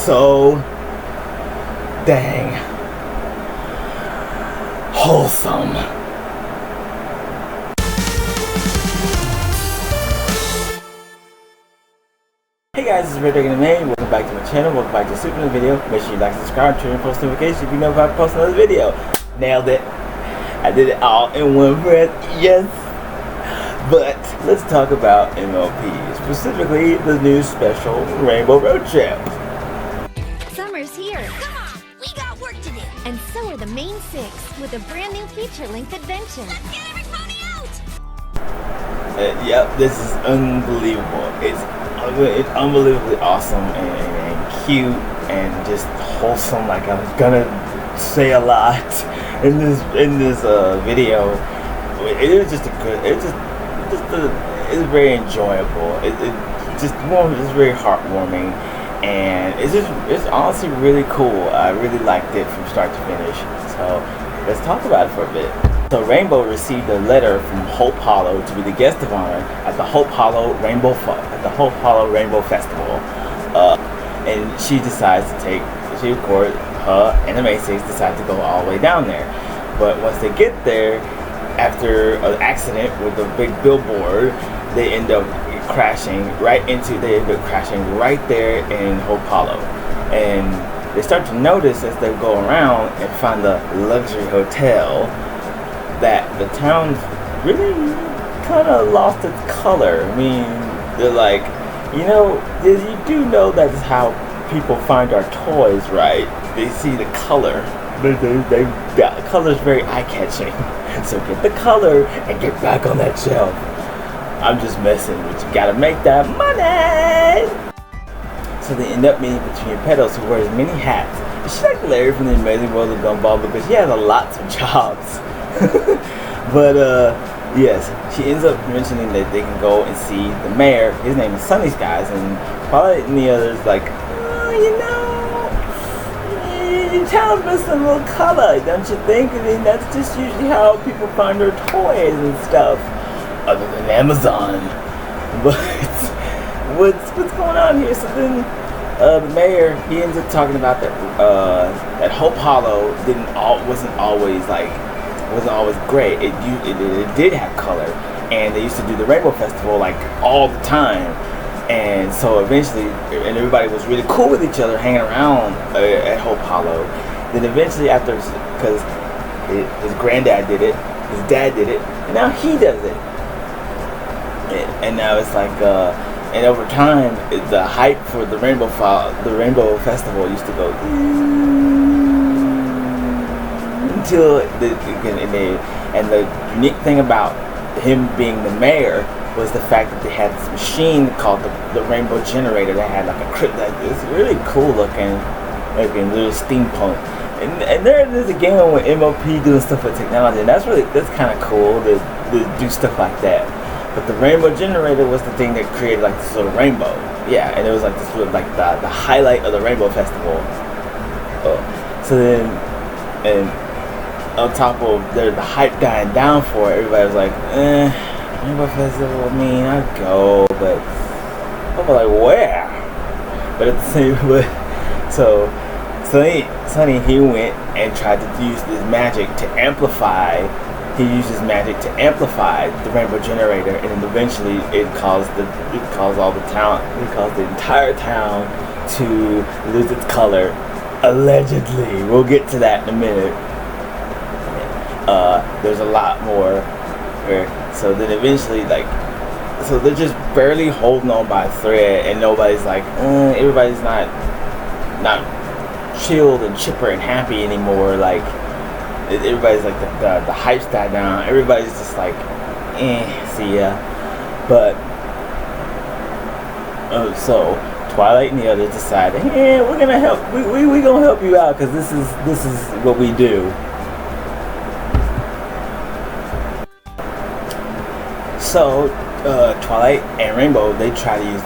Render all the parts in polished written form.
so dang wholesome. Hey guys, this is Rainbow Roadtrip. Welcome back to my channel. Welcome back to a super new video. Make sure you like, subscribe, turn on post notifications if you know if I post another video. Nailed it. I did it all in one breath. Yes. But let's talk about MLP, specifically the new special Rainbow Roadtrip. Summer's here. Come on, we got work to do. And so are the main six with a brand new feature-length adventure. Let's get every pony out. Yep, this is unbelievable. It's unbelievably awesome and cute and just wholesome. Like I was gonna say a lot in this video. It is just a good. It's very enjoyable. It's very heartwarming, and it's honestly really cool. I really liked it from start to finish. So let's talk about it for a bit. So Rainbow received a letter from Hope Hollow to be the guest of honor at the Hope Hollow Rainbow Festival, and she decides to her and the Macy's decide to go all the way down there. But once they get there, after an accident with a big billboard, they end up crashing right there in Hope Hollow, and they start to notice as they go around and find the luxury hotel that the town's really kind of lost its color. I mean, they're like, you do know that's how people find our toys, right? They see the color. The color's very eye-catching. So get the color and get back on that shelf. I'm just messing, but you gotta make that money. So they end up meeting between Petals, who wears many hats. And she's like Larry from the Amazing World of Gumball because she has lots of jobs. But yes, she ends up mentioning that they can go and see the mayor. His name is Sunny Skies, and Twilight and the others like, your town's missing a little color, don't you think? I mean, that's just usually how people find their toys and stuff, other than Amazon. But what's going on here? So then the mayor, he ends up talking about that Hope Hollow wasn't always great. It did have color, and they used to do the Rainbow Festival like all the time. And so eventually, and everybody was really cool with each other, hanging around at Hope Hollow. Then eventually, because his granddad did it, his dad did it, and now he does it. And now it's like, and over time, the hype for the Rainbow Festival used to go until the unique thing about him being the mayor was the fact that they had this machine called the Rainbow Generator that had like it's really cool looking little steampunk. And there it is again with MLP doing stuff with technology, and that's kind of cool to do stuff like that. But the Rainbow Generator was the thing that created like this little rainbow. Yeah, and it was like this sort of like the highlight of the Rainbow Festival. So then, and on top of the hype dying down for it, everybody was like, Rainbow Festival, I mean, I'd go, but I'm like, where? But at the same, so Sunny, he went and tried to use this magic to amplify. He used his magic to amplify the Rainbow Generator, and then eventually it caused the entire town to lose its color. Allegedly, we'll get to that in a minute. There's a lot more. So then eventually, so they're just barely holding on by a thread, and nobody's like, everybody's not chilled and chipper and happy anymore. Like everybody's like the hype's died down. Everybody's just like, see ya. But so Twilight and the others decided, we're gonna help. We gonna help you out because this is what we do. So Twilight and Rainbow, they try to use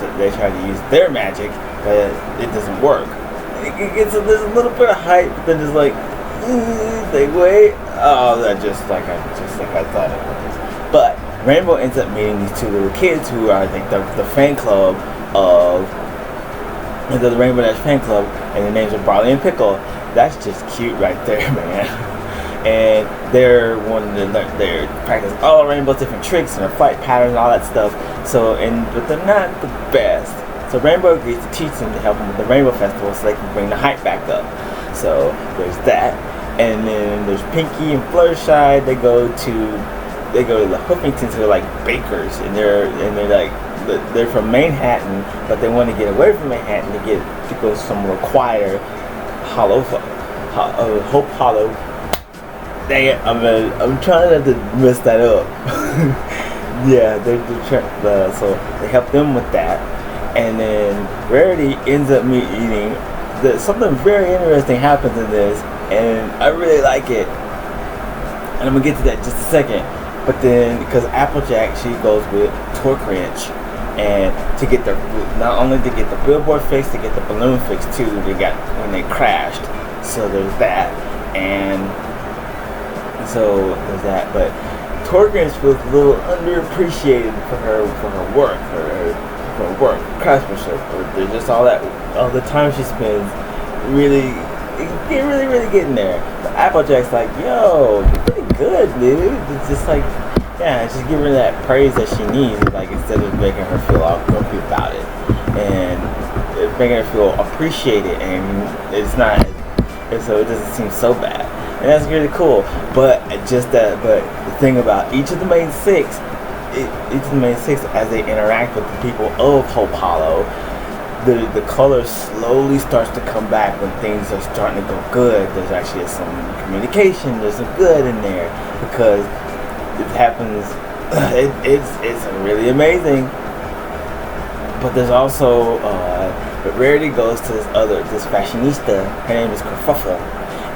their magic, but it doesn't work. There's a little bit of hype, but then it's like, wait, that just like I thought it was. But Rainbow ends up meeting these two little kids who are, I think, the fan club of into the Rainbow Dash fan club, and the names are Barley and Pickle. That's just cute right there, man. And they're they're practice all Rainbow's different tricks and their fight patterns and all that stuff. So, but they're not the best. So Rainbow agrees to teach them to help them with the Rainbow Festival so they can bring the hype back up. So there's that. And then there's Pinky and Fluttershy. They go to the Hoofingtons, who are like bakers, and they're from Manhattan, but they want to get away from Manhattan to go somewhere quieter, Hope Hollow. Dang it, I'm trying not to mess that up. Yeah, so they help them with that, and then Rarity ends up eating. Something very interesting happens in this, and I really like it. And I'm gonna get to that in just a second. But then, because Applejack, she goes with Torque Wrench, and not only to get the billboard fixed, to get the balloon fixed too. They got when they crashed. So there's that, and so there's that. But Torque Wrench was a little underappreciated for her work, craftsmanship. There's just all the time she spends really getting there. But Applejack's like, yo, you're pretty good, dude. It's just like, yeah, just give her that praise that she needs, like, instead of making her feel all grumpy about it, and making her feel appreciated, and so it doesn't seem so bad, and that's really cool. But the thing about each of the main six, as they interact with the people of Hope Hollow, the color slowly starts to come back when things are starting to go good. There's actually some communication, there's some good in there, because it happens. It's really amazing. But there's also but Rarity goes to this fashionista. Her name is Kerfuffle,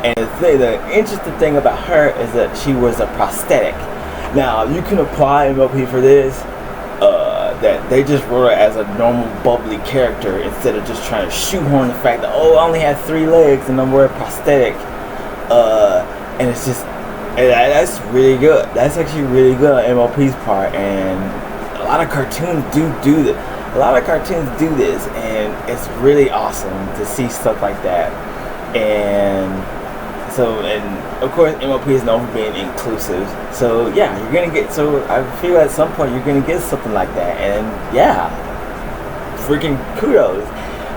and the interesting thing about her is that she wears a prosthetic. Now you can apply MLP for this. That they just wrote her as a normal bubbly character instead of just trying to shoehorn the fact that, oh, I only have 3 legs and I'm wearing a prosthetic. And it's just, that's really good. That's actually really good on MLP's part, and a lot of cartoons do this. A lot of cartoons do this, and it's really awesome to see stuff like that. And of course MLP is known for being inclusive. So yeah, you're gonna get. So I feel at some point you're gonna get something like that, and yeah, freaking kudos.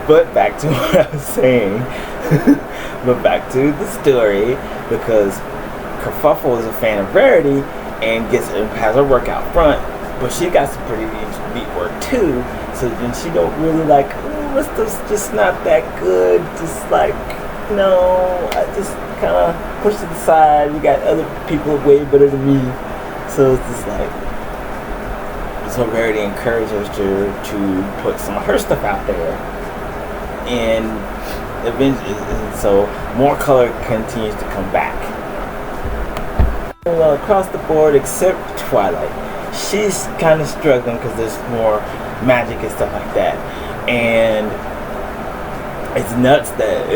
But back to what I was saying. But back to the story, because Kerfuffle is a fan of Rarity and has her work out front, but she got some pretty neat work too. So then she don't really like, oh, this just not that good. Just like, no, I just kind of push it aside. We got other people way better than me. So it's just like, so Rarity encourages her to put some of her stuff out there, and eventually, so more color continues to come back. Well, across the board except Twilight, she's kind of struggling because there's more magic and stuff like that, and it's nuts that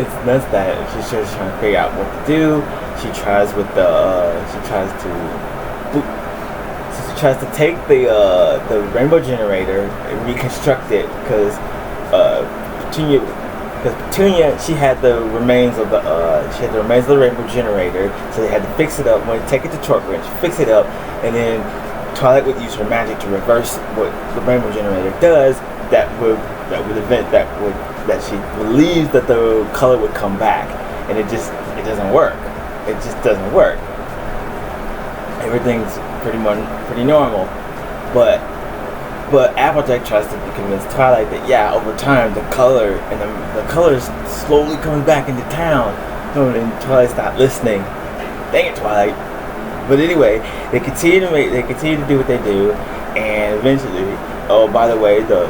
she's just trying to figure out what to do. She tries to take the rainbow generator and reconstruct it, because Petunia, she had the remains of the rainbow generator, so they had to fix it up. When they take it to Torque Wrench, fix it up, and then Twilight would use her magic to reverse what the rainbow generator does. That she believes that the color would come back, and it doesn't work. It just doesn't work. Everything's pretty normal, but Applejack tries to convince Twilight that, yeah, over time the color slowly comes back into town. And Twilight stopped listening. Dang it, Twilight. But anyway, they continue to do what they do, and eventually, oh, by the way, the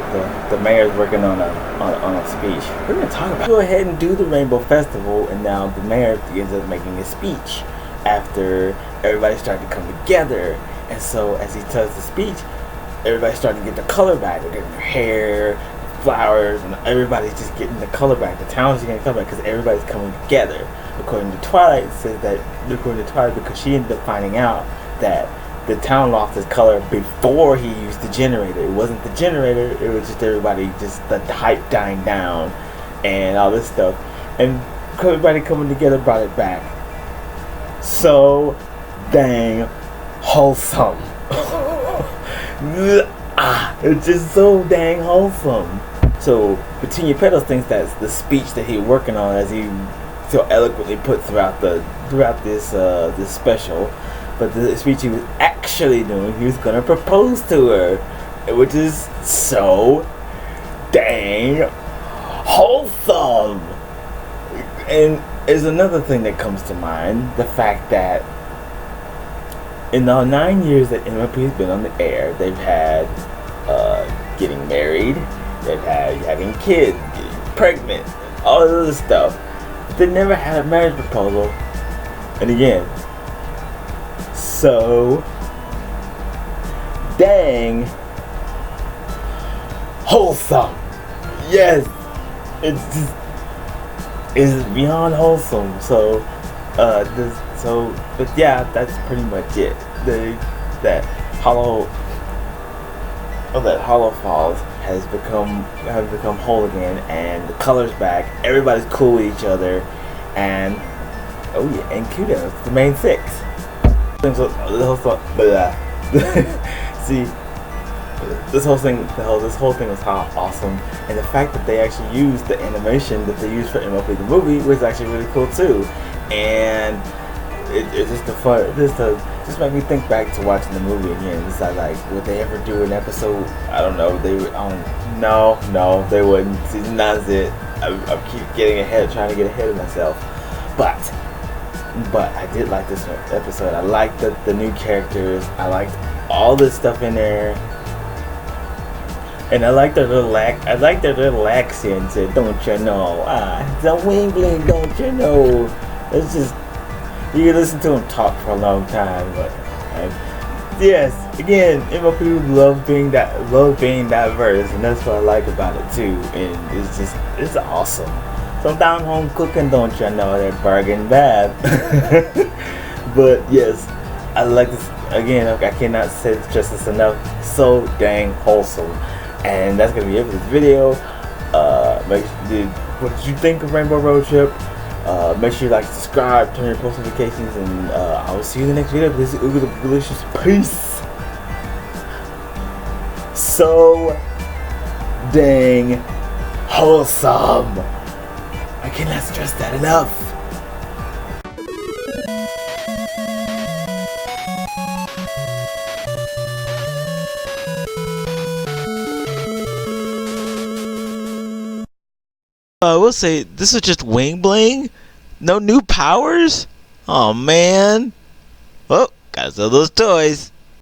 mayor's working on a speech. We're gonna talk about. Go ahead and do the Rainbow Festival, and now the mayor ends up making a speech after everybody started to come together. And so as he tells the speech, everybody's starting to get the color back. They're getting their hair, flowers, and everybody's just getting the color back. The town's getting the color back because everybody's coming together. According to Twilight, because she ended up finding out that the town lost its color before he used the generator. It wasn't the generator, it was just everybody, just the hype dying down. and all this stuff, and everybody coming together brought it back. So dang wholesome. It's just so dang wholesome. So Petunia Petals thinks that's the speech that he's working on, as he so eloquently put throughout this special. But the speech he was actually doing, he was gonna propose to her, which is so dang wholesome. And there's another thing that comes to mind: the fact that in the 9 years that MLP has been on the air, they've had getting married, they've had having kids, getting pregnant, all this other stuff. But they never had a marriage proposal. And again, so dang wholesome. Yes, it's beyond wholesome. So but yeah, that's pretty much it. That Hollow Falls have become whole again, and the color's back. Everybody's cool with each other, and oh yeah, and kudos to the main six. See, this whole thing was awesome, and the fact that they actually used the animation that they used for MLP the movie was actually really cool too, and it's just just make me think back to watching the movie again. It's like, would they ever do an episode? I don't know. No, they wouldn't. Season 9 is it. I keep trying to get ahead of myself, but I did like this episode. I liked the new characters. I liked all this stuff in there. And I like their little accent. Said, "Don't you know? The Wingling, don't you know?" It's just, you can listen to him talk for a long time. But yes, again, MLP loves being diverse, and that's what I like about it too. And it's awesome. Some down home cooking, don't you know? They're bargain bad. But yes, I like this again. I cannot say stress this enough. So dang wholesome. And that's gonna be it for this video. What did you think of Rainbow Road Trip? Make sure you like, subscribe, turn your post notifications, and I will see you in the next video. This is Ooga Delicious. Peace. So dang wholesome. I cannot stress that enough. I will say, this is just wing bling? No new powers? Oh man. Oh, gotta sell those toys.